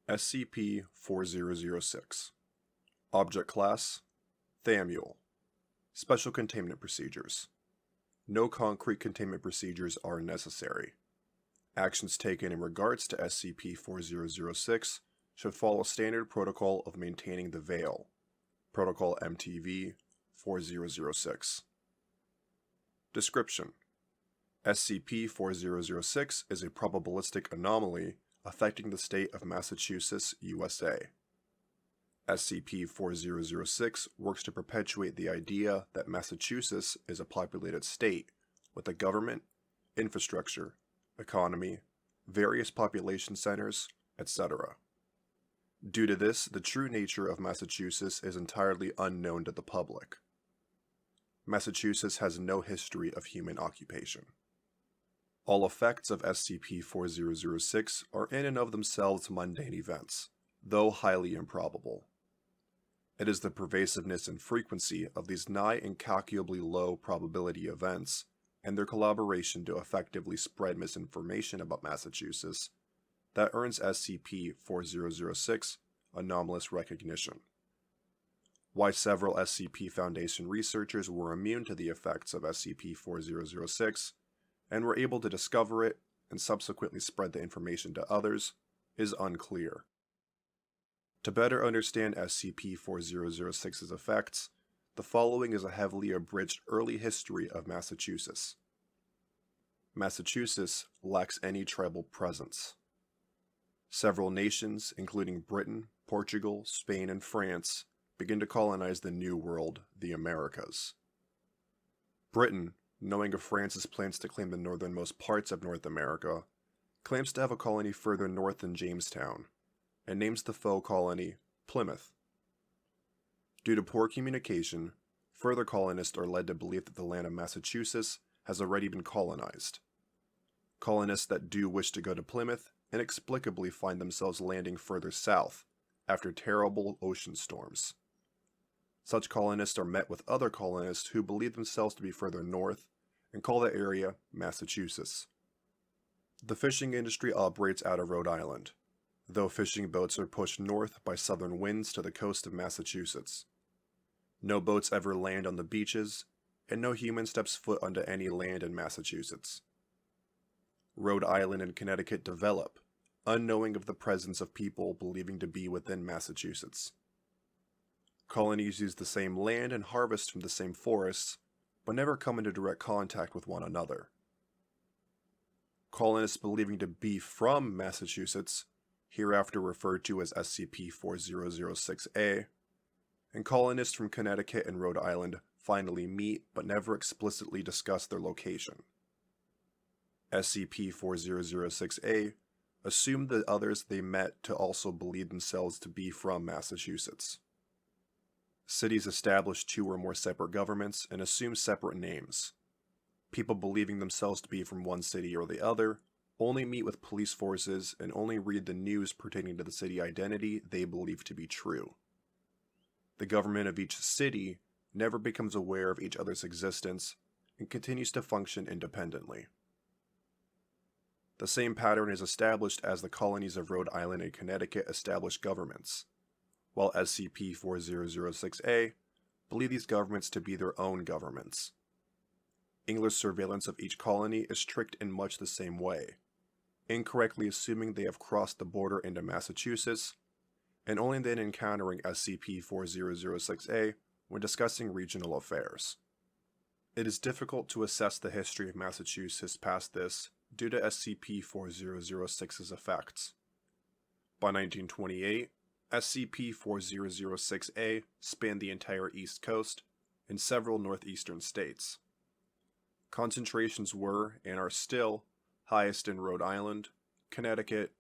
SCP-4006 Object Class Thamule Special Containment Procedures No concrete containment procedures are necessary. Actions taken in regards to SCP-4006 should follow standard protocol of maintaining the Veil, Protocol MTV-4006. Description: SCP-4006 is a probabilistic anomaly affecting the state of Massachusetts, USA. SCP-4006 works to perpetuate the idea that Massachusetts is a populated state with a government, infrastructure, economy, various population centers, etc. Due to this, the true nature of Massachusetts is entirely unknown to the public. Massachusetts has no history of human occupation. All effects of SCP-4006 are in and of themselves mundane events, though highly improbable. It is the pervasiveness and frequency of these nigh incalculably low probability events and their collaboration to effectively spread misinformation about Massachusetts that earns SCP-4006 anomalous recognition. Why several SCP Foundation researchers were immune to the effects of SCP-4006 and were able to discover it and subsequently spread the information to others is unclear. To better understand SCP-4006's effects, the following is a heavily abridged early history of Massachusetts. Massachusetts lacks any tribal presence. Several nations, including Britain, Portugal, Spain, and France, begin to colonize the New World, the Americas. Britain, knowing of France's plans to claim the northernmost parts of North America, claims to have a colony further north than Jamestown, and names the foe colony Plymouth. Due to poor communication, further colonists are led to believe that the land of Massachusetts has already been colonized. Colonists that do wish to go to Plymouth inexplicably find themselves landing further south after terrible ocean storms. Such colonists are met with other colonists who believe themselves to be further north and call the area Massachusetts. The fishing industry operates out of Rhode Island, though fishing boats are pushed north by southern winds to the coast of Massachusetts. No boats ever land on the beaches, and no human steps foot onto any land in Massachusetts. Rhode Island and Connecticut develop, unknowing of the presence of people believing to be within Massachusetts. Colonies use the same land and harvest from the same forests, but never come into direct contact with one another. Colonists believing to be from Massachusetts, hereafter referred to as SCP-4006-A, and colonists from Connecticut and Rhode Island finally meet but never explicitly discuss their location. SCP-4006-A assumed the others they met to also believe themselves to be from Massachusetts. Cities establish two or more separate governments and assume separate names. People believing themselves to be from one city or the other only meet with police forces and only read the news pertaining to the city identity they believe to be true. The government of each city never becomes aware of each other's existence and continues to function independently. The same pattern is established as the colonies of Rhode Island and Connecticut establish governments, while SCP-4006-A believe these governments to be their own governments. English surveillance of each colony is tricked in much the same way, incorrectly assuming they have crossed the border into Massachusetts, and only then encountering SCP-4006-A when discussing regional affairs. It is difficult to assess the history of Massachusetts past this due to SCP-4006's effects. By 1928, SCP-4006-A spanned the entire East Coast and several northeastern states. Concentrations were, and are still, highest in Rhode Island, Connecticut,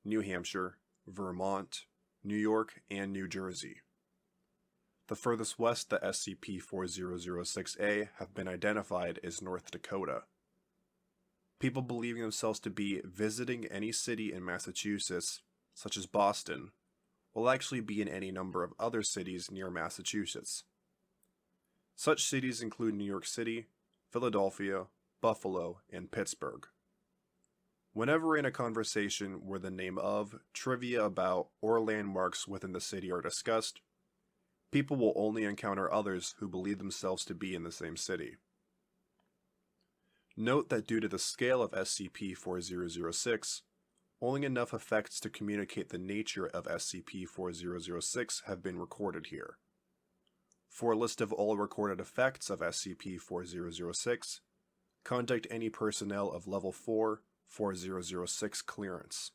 New Hampshire, Vermont, New York, and New Jersey. The furthest west that SCP-4006-A have been identified is North Dakota. People believing themselves to be visiting any city in Massachusetts, such as Boston, will actually be in any number of other cities near Massachusetts. Such cities include New York City, Philadelphia, Buffalo, and Pittsburgh. Whenever in a conversation where the name of, trivia about, or landmarks within the city are discussed, people will only encounter others who believe themselves to be in the same city. Note that due to the scale of SCP-4006, only enough effects to communicate the nature of SCP-4006 have been recorded here. For a list of all recorded effects of SCP-4006, contact any personnel of Level 4, 4006 clearance.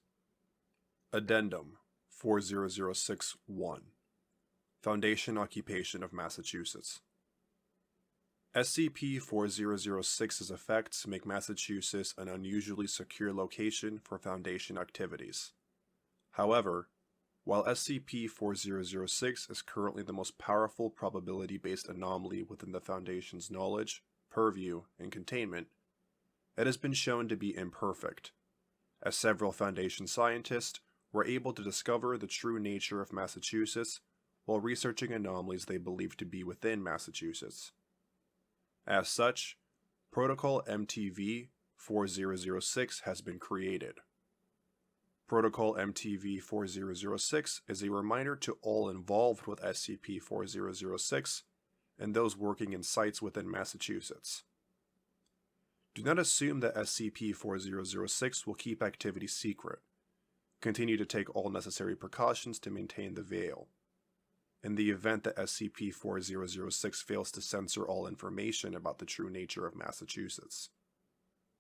Addendum 4006-1 Foundation Occupation of Massachusetts. SCP-4006's effects make Massachusetts an unusually secure location for Foundation activities. However, while SCP-4006 is currently the most powerful probability-based anomaly within the Foundation's knowledge, purview, and containment, it has been shown to be imperfect, as several Foundation scientists were able to discover the true nature of Massachusetts while researching anomalies they believed to be within Massachusetts. As such, Protocol MTV-4006 has been created. Protocol MTV-4006 is a reminder to all involved with SCP-4006 and those working in sites within Massachusetts. Do not assume that SCP-4006 will keep activity secret. Continue to take all necessary precautions to maintain the veil. In the event that SCP-4006 fails to censor all information about the true nature of Massachusetts.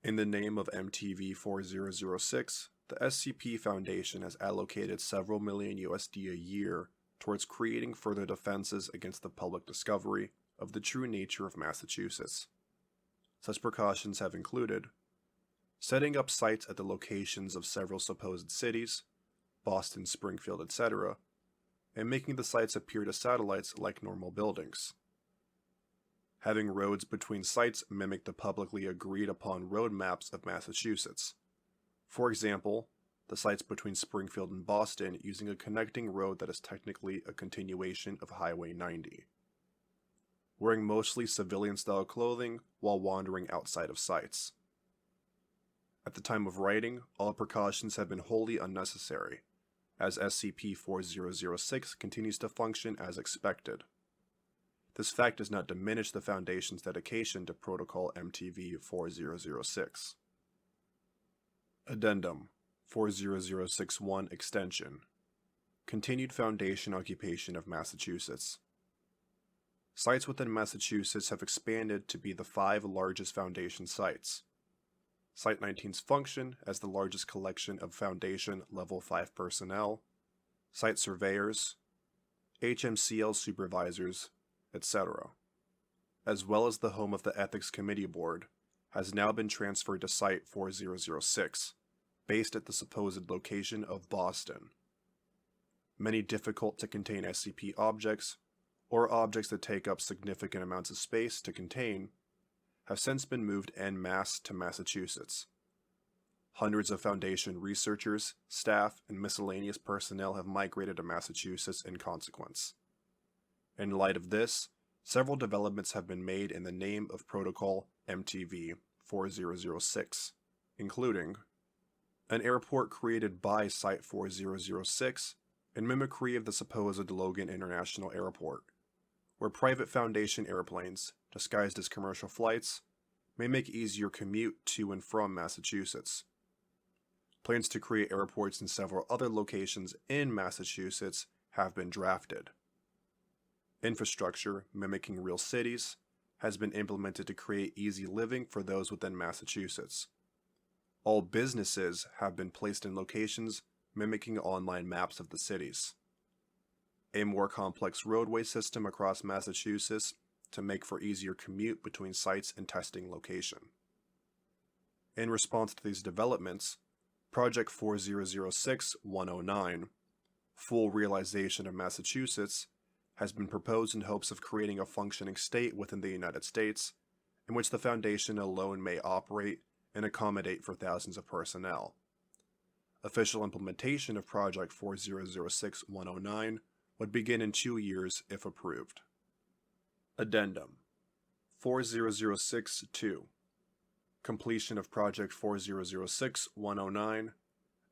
In the name of MTV-4006, the SCP Foundation has allocated several million USD a year towards creating further defenses against the public discovery of the true nature of Massachusetts. Such precautions have included setting up sites at the locations of several supposed cities, Boston, Springfield, etc., and making the sites appear to satellites like normal buildings. Having roads between sites mimic the publicly agreed upon road maps of Massachusetts. For example, the sites between Springfield and Boston using a connecting road that is technically a continuation of Highway 90. Wearing mostly civilian-style clothing while wandering outside of sites. At the time of writing, all precautions have been wholly unnecessary, as SCP-4006 continues to function as expected. This fact does not diminish the Foundation's dedication to Protocol MTV-4006. Addendum 4006-1 Extension Continued Foundation Occupation of Massachusetts. Sites within Massachusetts have expanded to be the 5 largest Foundation sites. Site 19's function as the largest collection of Foundation Level 5 personnel, site surveyors, HMCL supervisors, etc., as well as the home of the Ethics Committee Board, has now been transferred to Site 4006, based at the supposed location of Boston. Many difficult-to-contain SCP objects, or objects that take up significant amounts of space to contain, have since been moved en masse to Massachusetts. Hundreds of Foundation researchers, staff, and miscellaneous personnel have migrated to Massachusetts in consequence. In light of this, several developments have been made in the name of Protocol MTV-4006, including an airport created by Site 4006 in mimicry of the supposed Logan International Airport, where private Foundation airplanes, disguised as commercial flights, may make easier commute to and from Massachusetts. Plans to create airports in several other locations in Massachusetts have been drafted. Infrastructure, mimicking real cities, has been implemented to create easy living for those within Massachusetts. All businesses have been placed in locations mimicking online maps of the cities. A more complex roadway system across Massachusetts to make for easier commute between sites and testing location. In response to these developments, Project 4006-109, Full Realization of Massachusetts, has been proposed in hopes of creating a functioning state within the United States in which the Foundation alone may operate and accommodate for thousands of personnel. Official implementation of Project 4006-109 would begin in 2 years if approved. Addendum 4006-2 completion of Project 4006-109,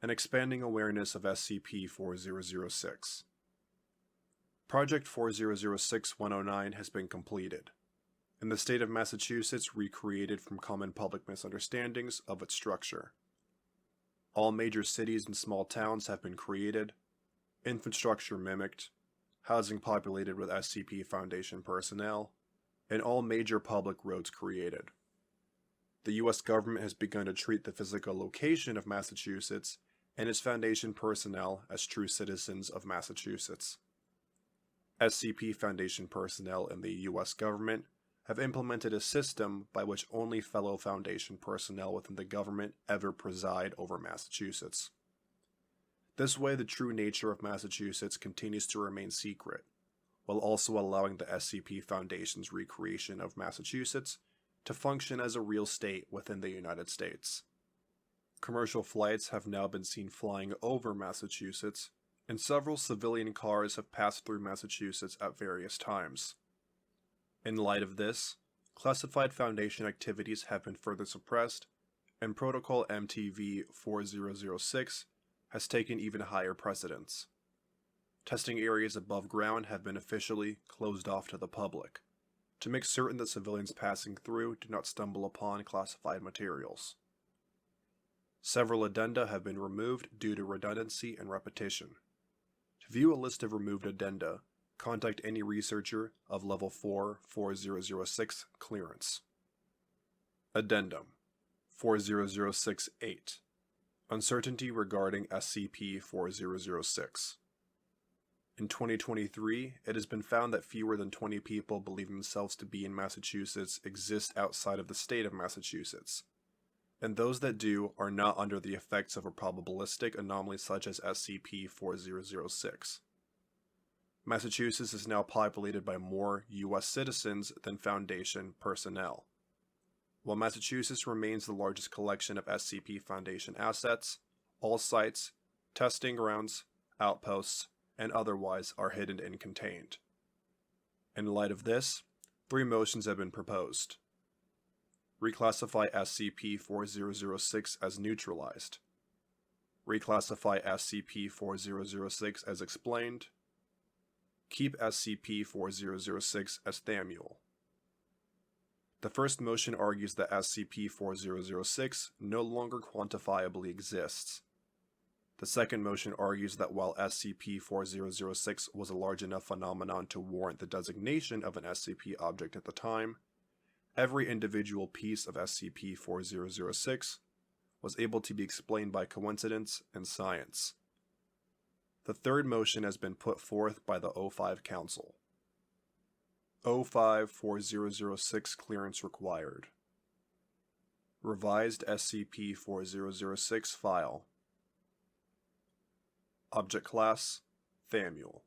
and expanding awareness of SCP-4006. Project 4006-109 has been completed, and the state of Massachusetts recreated from common public misunderstandings of its structure. All major cities and small towns have been created, infrastructure mimicked, housing populated with SCP Foundation personnel, and all major public roads created. The U.S. government has begun to treat the physical location of Massachusetts and its Foundation personnel as true citizens of Massachusetts. SCP Foundation personnel in the U.S. government have implemented a system by which only fellow Foundation personnel within the government ever preside over Massachusetts. This way, the true nature of Massachusetts continues to remain secret, while also allowing the SCP Foundation's recreation of Massachusetts to function as a real state within the United States. Commercial flights have now been seen flying over Massachusetts, and several civilian cars have passed through Massachusetts at various times. In light of this, classified Foundation activities have been further suppressed, and Protocol MTV-4006 has taken even higher precedence. Testing areas above ground have been officially closed off to the public, to make certain that civilians passing through do not stumble upon classified materials. Several addenda have been removed due to redundancy and repetition. To view a list of removed addenda, contact any researcher of Level 4 4006 clearance. Addendum 4006-8 Uncertainty regarding SCP-4006. In 2023, it has been found that fewer than 20 people believe themselves to be in Massachusetts exist outside of the state of Massachusetts, and those that do are not under the effects of a probabilistic anomaly such as SCP-4006. Massachusetts is now populated by more U.S. citizens than Foundation personnel. While Massachusetts remains the largest collection of SCP Foundation assets, all sites, testing grounds, outposts, and otherwise are hidden and contained. In light of this, 3 motions have been proposed. Reclassify SCP-4006 as neutralized. Reclassify SCP-4006 as explained. Keep SCP-4006 as Thamule. The first motion argues that SCP-4006 no longer quantifiably exists. The second motion argues that while SCP-4006 was a large enough phenomenon to warrant the designation of an SCP object at the time, every individual piece of SCP-4006 was able to be explained by coincidence and science. The third motion has been put forth by the O5 Council. O5-4006 clearance required. Revised SCP-4006 file. Object Class: Thamule.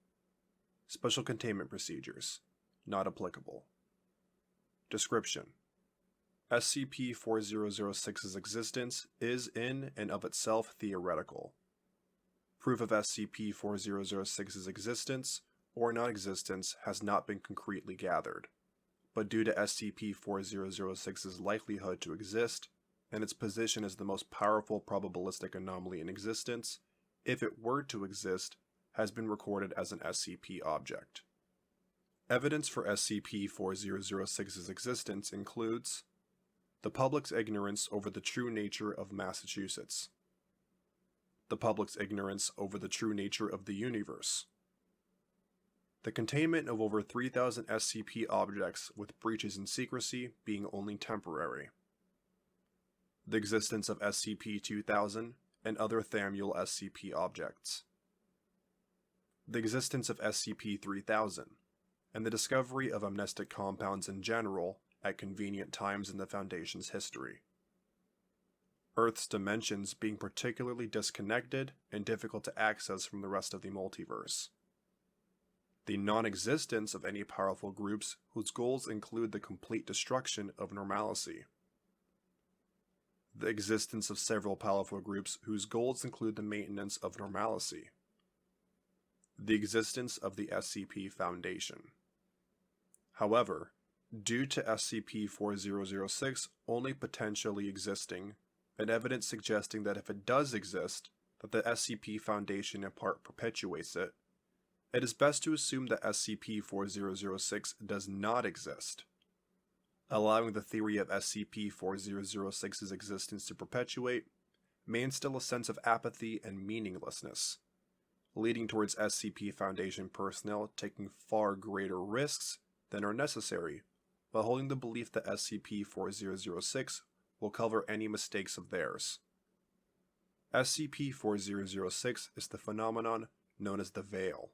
Special Containment Procedures: not applicable. Description: SCP-4006's existence is in and of itself theoretical. Proof of SCP-4006's existence or non-existence has not been concretely gathered, but due to SCP-4006's likelihood to exist, and its position as the most powerful probabilistic anomaly in existence, if it were to exist, has been recorded as an SCP object. Evidence for SCP-4006's existence includes the public's ignorance over the true nature of Massachusetts, the public's ignorance over the true nature of the universe, the containment of over 3,000 SCP objects with breaches in secrecy being only temporary, the existence of SCP-2000 and other Thamule SCP objects, the existence of SCP-3000, and the discovery of amnestic compounds in general at convenient times in the Foundation's history. Earth's dimensions being particularly disconnected and difficult to access from the rest of the multiverse. The non-existence of any powerful groups whose goals include the complete destruction of normalcy. The existence of several powerful groups whose goals include the maintenance of normalcy. The existence of the SCP Foundation. However, Due to SCP-4006 only potentially existing, and evidence suggesting that if it does exist, that the SCP Foundation in part perpetuates it, it is best to assume that SCP-4006 does not exist. Allowing the theory of SCP-4006's existence to perpetuate may instill a sense of apathy and meaninglessness, leading towards SCP Foundation personnel taking far greater risks than are necessary, while holding the belief that SCP-4006 will cover any mistakes of theirs. SCP-4006 is the phenomenon known as the Veil.